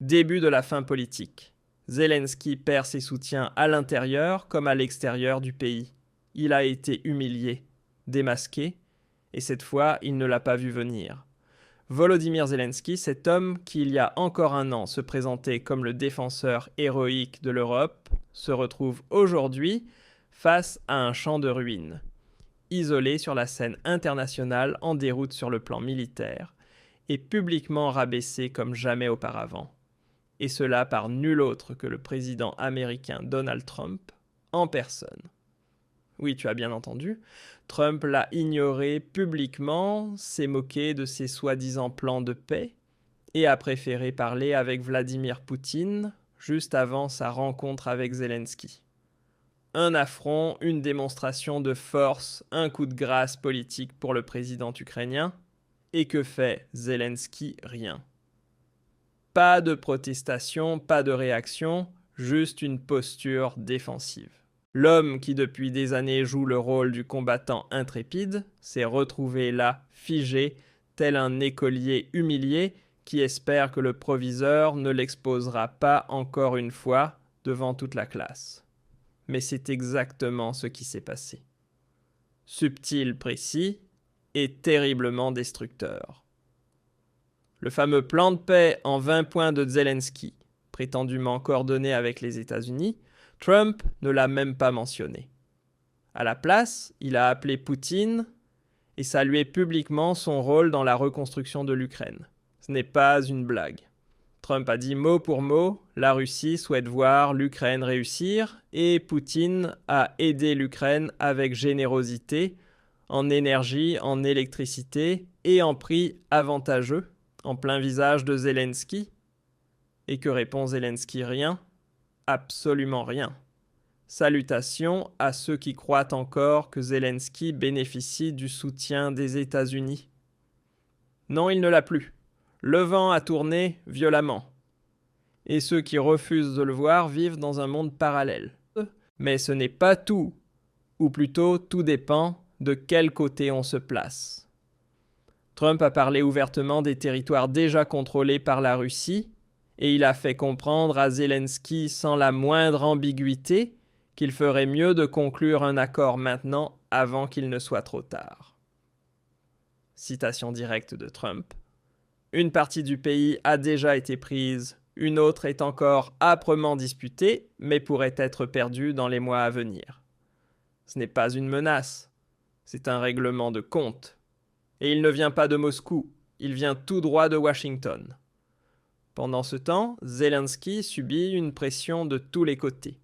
Début de la fin politique. Zelensky perd ses soutiens à l'intérieur comme à l'extérieur du pays. Il a été humilié, démasqué, et cette fois, il ne l'a pas vu venir. Volodymyr Zelensky, cet homme qui il y a encore un an se présentait comme le défenseur héroïque de l'Europe, se retrouve aujourd'hui face à un champ de ruines, isolé sur la scène internationale en déroute sur le plan militaire, et publiquement rabaissé comme jamais auparavant. Et cela par nul autre que le président américain Donald Trump en personne. Oui, tu as bien entendu, Trump l'a ignoré publiquement, s'est moqué de ses soi-disant plans de paix et a préféré parler avec Vladimir Poutine juste avant sa rencontre avec Zelensky. Un affront, une démonstration de force, un coup de grâce politique pour le président ukrainien. Et que fait Zelensky? Rien. Pas de protestation, pas de réaction, juste une posture défensive. L'homme qui depuis des années joue le rôle du combattant intrépide s'est retrouvé là, figé, tel un écolier humilié qui espère que le proviseur ne l'exposera pas encore une fois devant toute la classe. Mais c'est exactement ce qui s'est passé. Subtil, précis et terriblement destructeur. Le fameux plan de paix en 20 points de Zelensky, prétendument coordonné avec les États-Unis, Trump ne l'a même pas mentionné. À la place, il a appelé Poutine et salué publiquement son rôle dans la reconstruction de l'Ukraine. Ce n'est pas une blague. Trump a dit mot pour mot, la Russie souhaite voir l'Ukraine réussir et Poutine a aidé l'Ukraine avec générosité, en énergie, en électricité et en prix avantageux, en plein visage de Zelensky. Et que répond Zelensky? Rien. Absolument rien. Salutations à ceux qui croient encore que Zelensky bénéficie du soutien des États-Unis. Non, il ne l'a plus. Le vent a tourné violemment. Et ceux qui refusent de le voir vivent dans un monde parallèle. Mais ce n'est pas tout, ou plutôt tout dépend de quel côté on se place. Trump a parlé ouvertement des territoires déjà contrôlés par la Russie, et il a fait comprendre à Zelensky sans la moindre ambiguïté qu'il ferait mieux de conclure un accord maintenant avant qu'il ne soit trop tard. Citation directe de Trump. Une partie du pays a déjà été prise, une autre est encore âprement disputée, mais pourrait être perdue dans les mois à venir. Ce n'est pas une menace, c'est un règlement de compte. Et il ne vient pas de Moscou, il vient tout droit de Washington. Pendant ce temps, Zelensky subit une pression de tous les côtés.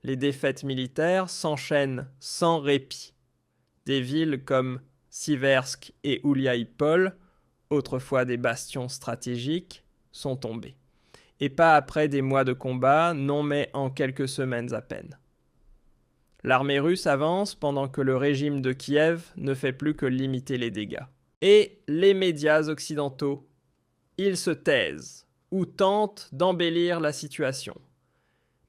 Les défaites militaires s'enchaînent sans répit. Des villes comme Siversk et Ouliaïpol, autrefois des bastions stratégiques, sont tombées. Et pas après des mois de combat, non mais en quelques semaines à peine. L'armée russe avance pendant que le régime de Kiev ne fait plus que limiter les dégâts. Et les médias occidentaux, ils se taisent ou tentent d'embellir la situation.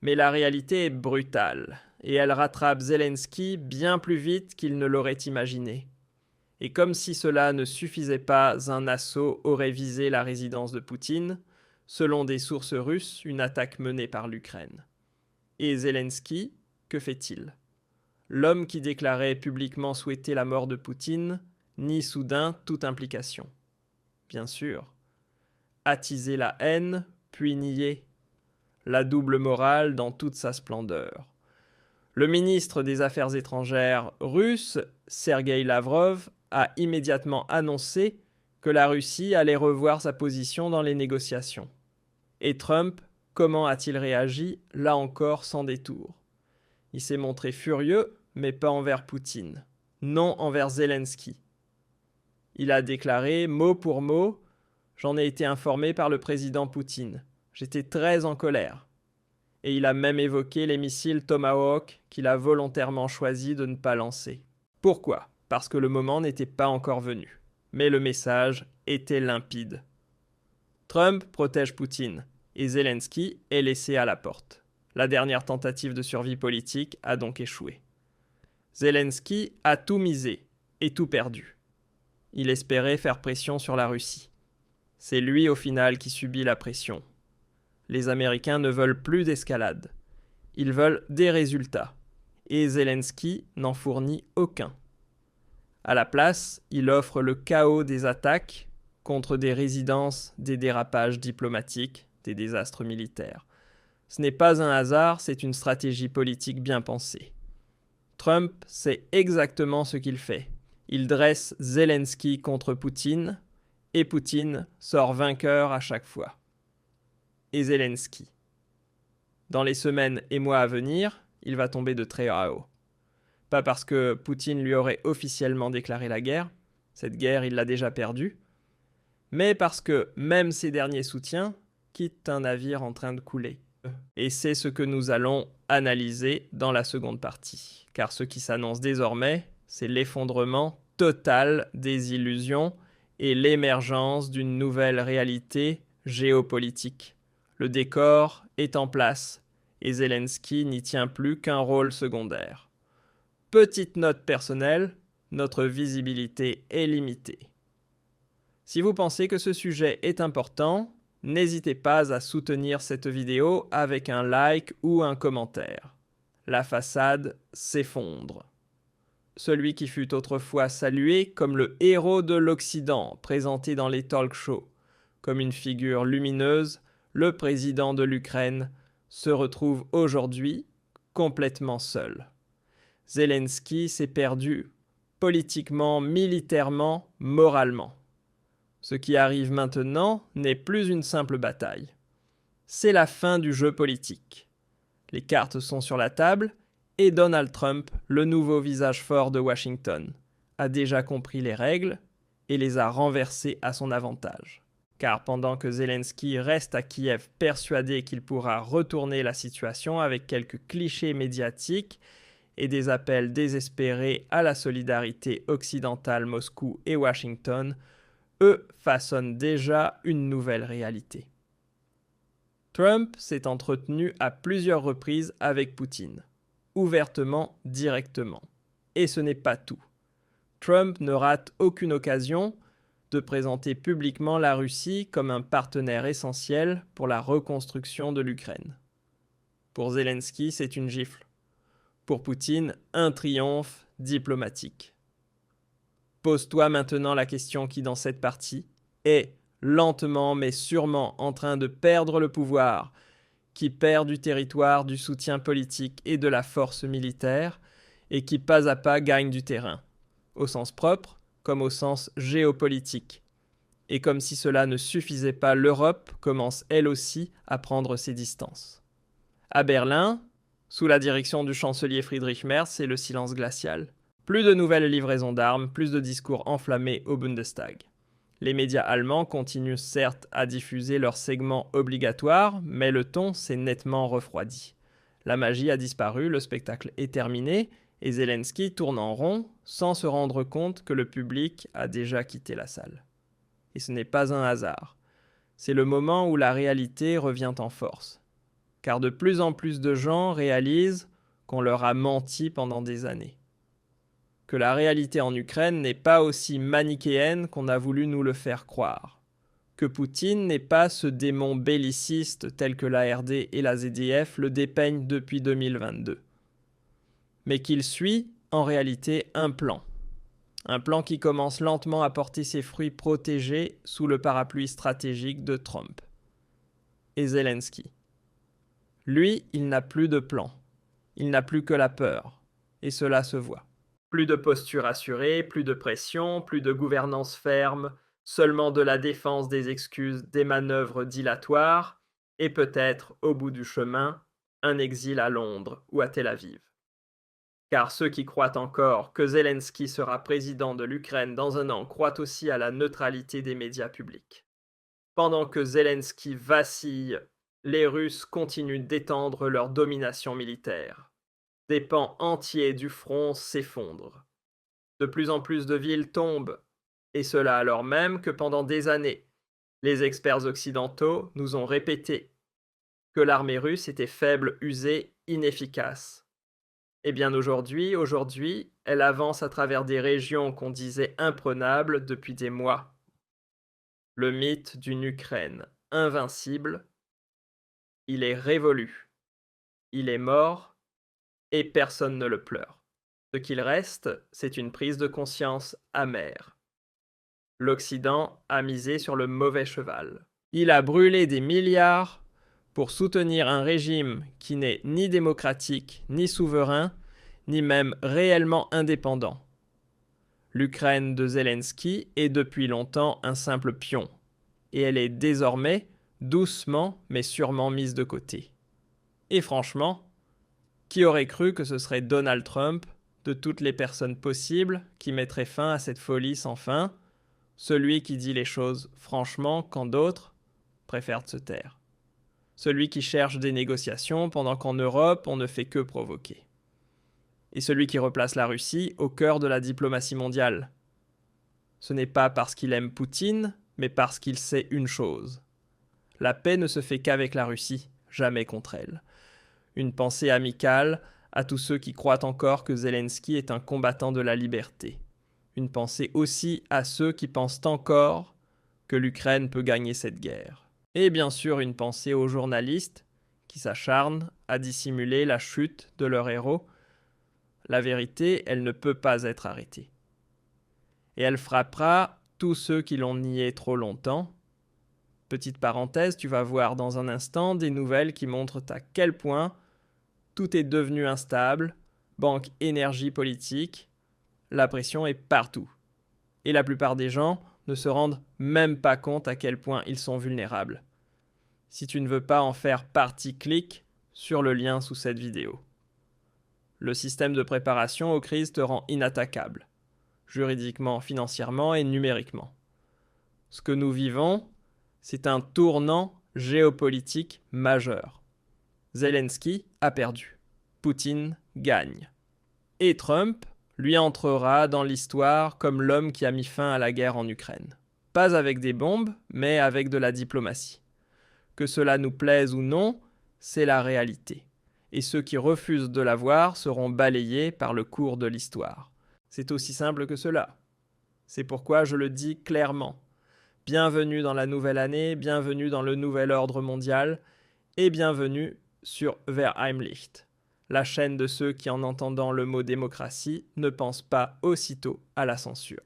Mais la réalité est brutale et elle rattrape Zelensky bien plus vite qu'il ne l'aurait imaginé. Et comme si cela ne suffisait pas, un assaut aurait visé la résidence de Poutine, selon des sources russes, une attaque menée par l'Ukraine. Et Zelensky, que fait-il? L'homme qui déclarait publiquement souhaiter la mort de Poutine nie soudain toute implication. Bien sûr. Attiser la haine, puis nier. La double morale dans toute sa splendeur. Le ministre des Affaires étrangères russe, Sergueï Lavrov, a immédiatement annoncé que la Russie allait revoir sa position dans les négociations. Et Trump, comment a-t-il réagi? Là encore sans détour. Il s'est montré furieux, mais pas envers Poutine. Non envers Zelensky. Il a déclaré, mot pour mot, « J'en ai été informé par le président Poutine. J'étais très en colère. » Et il a même évoqué les missiles Tomahawk qu'il a volontairement choisi de ne pas lancer. Pourquoi? Parce que le moment n'était pas encore venu. Mais le message était limpide. Trump protège Poutine et Zelensky est laissé à la porte. La dernière tentative de survie politique a donc échoué. Zelensky a tout misé et tout perdu. Il espérait faire pression sur la Russie. C'est lui au final qui subit la pression. Les Américains ne veulent plus d'escalade. Ils veulent des résultats. Et Zelensky n'en fournit aucun. À la place, il offre le chaos des attaques contre des résidences, des dérapages diplomatiques, des désastres militaires. Ce n'est pas un hasard, c'est une stratégie politique bien pensée. Trump sait exactement ce qu'il fait. Il dresse Zelensky contre Poutine, et Poutine sort vainqueur à chaque fois. Et Zelensky. Dans les semaines et mois à venir, il va tomber de très haut. Pas parce que Poutine lui aurait officiellement déclaré la guerre, cette guerre il l'a déjà perdue, mais parce que même ses derniers soutiens quittent un navire en train de couler. Et c'est ce que nous allons analyser dans la seconde partie. Car ce qui s'annonce désormais, c'est l'effondrement total des illusions et l'émergence d'une nouvelle réalité géopolitique. Le décor est en place et Zelensky n'y tient plus qu'un rôle secondaire. Petite note personnelle, notre visibilité est limitée. Si vous pensez que ce sujet est important, n'hésitez pas à soutenir cette vidéo avec un like ou un commentaire. La façade s'effondre. Celui qui fut autrefois salué comme le héros de l'Occident, présenté dans les talk shows, comme une figure lumineuse, le président de l'Ukraine se retrouve aujourd'hui complètement seul. Zelensky s'est perdu politiquement, militairement, moralement. Ce qui arrive maintenant n'est plus une simple bataille. C'est la fin du jeu politique. Les cartes sont sur la table et Donald Trump, le nouveau visage fort de Washington, a déjà compris les règles et les a renversées à son avantage. Car pendant que Zelensky reste à Kiev persuadé qu'il pourra retourner la situation avec quelques clichés médiatiques et des appels désespérés à la solidarité occidentale Moscou et Washington, eux façonnent déjà une nouvelle réalité. Trump s'est entretenu à plusieurs reprises avec Poutine, ouvertement, directement. Et ce n'est pas tout. Trump ne rate aucune occasion de présenter publiquement la Russie comme un partenaire essentiel pour la reconstruction de l'Ukraine. Pour Zelensky, c'est une gifle. Pour Poutine, un triomphe diplomatique. Pose-toi maintenant la question qui, dans cette partie, est lentement mais sûrement en train de perdre le pouvoir, qui perd du territoire, du soutien politique et de la force militaire, et qui pas à pas gagne du terrain, au sens propre comme au sens géopolitique. Et comme si cela ne suffisait pas, l'Europe commence elle aussi à prendre ses distances. À Berlin, sous la direction du chancelier Friedrich Merz, c'est le silence glacial. Plus de nouvelles livraisons d'armes, plus de discours enflammés au Bundestag. Les médias allemands continuent certes à diffuser leurs segments obligatoires, mais le ton s'est nettement refroidi. La magie a disparu, le spectacle est terminé, et Zelensky tourne en rond sans se rendre compte que le public a déjà quitté la salle. Et ce n'est pas un hasard. C'est le moment où la réalité revient en force. Car de plus en plus de gens réalisent qu'on leur a menti pendant des années. Que la réalité en Ukraine n'est pas aussi manichéenne qu'on a voulu nous le faire croire. Que Poutine n'est pas ce démon belliciste tel que l'ARD et la ZDF le dépeignent depuis 2022. Mais qu'il suit, en réalité, un plan. Un plan qui commence lentement à porter ses fruits protégés sous le parapluie stratégique de Trump. Et Zelensky. Lui, il n'a plus de plan. Il n'a plus que la peur. Et cela se voit. Plus de posture assurée, plus de pression, plus de gouvernance ferme, seulement de la défense des excuses, des manœuvres dilatoires, et peut-être, au bout du chemin, un exil à Londres ou à Tel Aviv. Car ceux qui croient encore que Zelensky sera président de l'Ukraine dans un an croient aussi à la neutralité des médias publics. Pendant que Zelensky vacille, les Russes continuent d'étendre leur domination militaire. Des pans entiers du front s'effondrent. De plus en plus de villes tombent, et cela alors même que pendant des années, les experts occidentaux nous ont répété que l'armée russe était faible, usée, inefficace. Eh bien aujourd'hui, elle avance à travers des régions qu'on disait imprenables depuis des mois. Le mythe d'une Ukraine invincible, il est révolu, il est mort, et personne ne le pleure. Ce qu'il reste, c'est une prise de conscience amère. L'Occident a misé sur le mauvais cheval. Il a brûlé des milliards pour soutenir un régime qui n'est ni démocratique, ni souverain, ni même réellement indépendant. L'Ukraine de Zelensky est depuis longtemps un simple pion, et elle est désormais doucement mais sûrement mise de côté. Et franchement, qui aurait cru que ce serait Donald Trump, de toutes les personnes possibles, qui mettrait fin à cette folie sans fin, celui qui dit les choses franchement quand d'autres préfèrent se taire. Celui qui cherche des négociations pendant qu'en Europe on ne fait que provoquer. Et celui qui replace la Russie au cœur de la diplomatie mondiale. Ce n'est pas parce qu'il aime Poutine, mais parce qu'il sait une chose. La paix ne se fait qu'avec la Russie, jamais contre elle. Une pensée amicale à tous ceux qui croient encore que Zelensky est un combattant de la liberté. Une pensée aussi à ceux qui pensent encore que l'Ukraine peut gagner cette guerre. Et bien sûr une pensée aux journalistes qui s'acharnent à dissimuler la chute de leur héros. La vérité, elle ne peut pas être arrêtée. Et elle frappera tous ceux qui l'ont nié trop longtemps. Petite parenthèse, tu vas voir dans un instant des nouvelles qui montrent à quel point tout est devenu instable, banque énergie politique, la pression est partout. Et la plupart des gens ne se rendent même pas compte à quel point ils sont vulnérables. Si tu ne veux pas en faire partie, clique sur le lien sous cette vidéo. Le système de préparation aux crises te rend inattaquable, juridiquement, financièrement et numériquement. Ce que nous vivons, c'est un tournant géopolitique majeur. Zelensky a perdu. Poutine gagne. Et Trump, lui, entrera dans l'histoire comme l'homme qui a mis fin à la guerre en Ukraine. Pas avec des bombes, mais avec de la diplomatie. Que cela nous plaise ou non, c'est la réalité. Et ceux qui refusent de la voir seront balayés par le cours de l'histoire. C'est aussi simple que cela. C'est pourquoi je le dis clairement. Bienvenue dans la nouvelle année, bienvenue dans le nouvel ordre mondial, et bienvenue sur Verheimlicht, la chaîne de ceux qui, en entendant le mot démocratie, ne pensent pas aussitôt à la censure.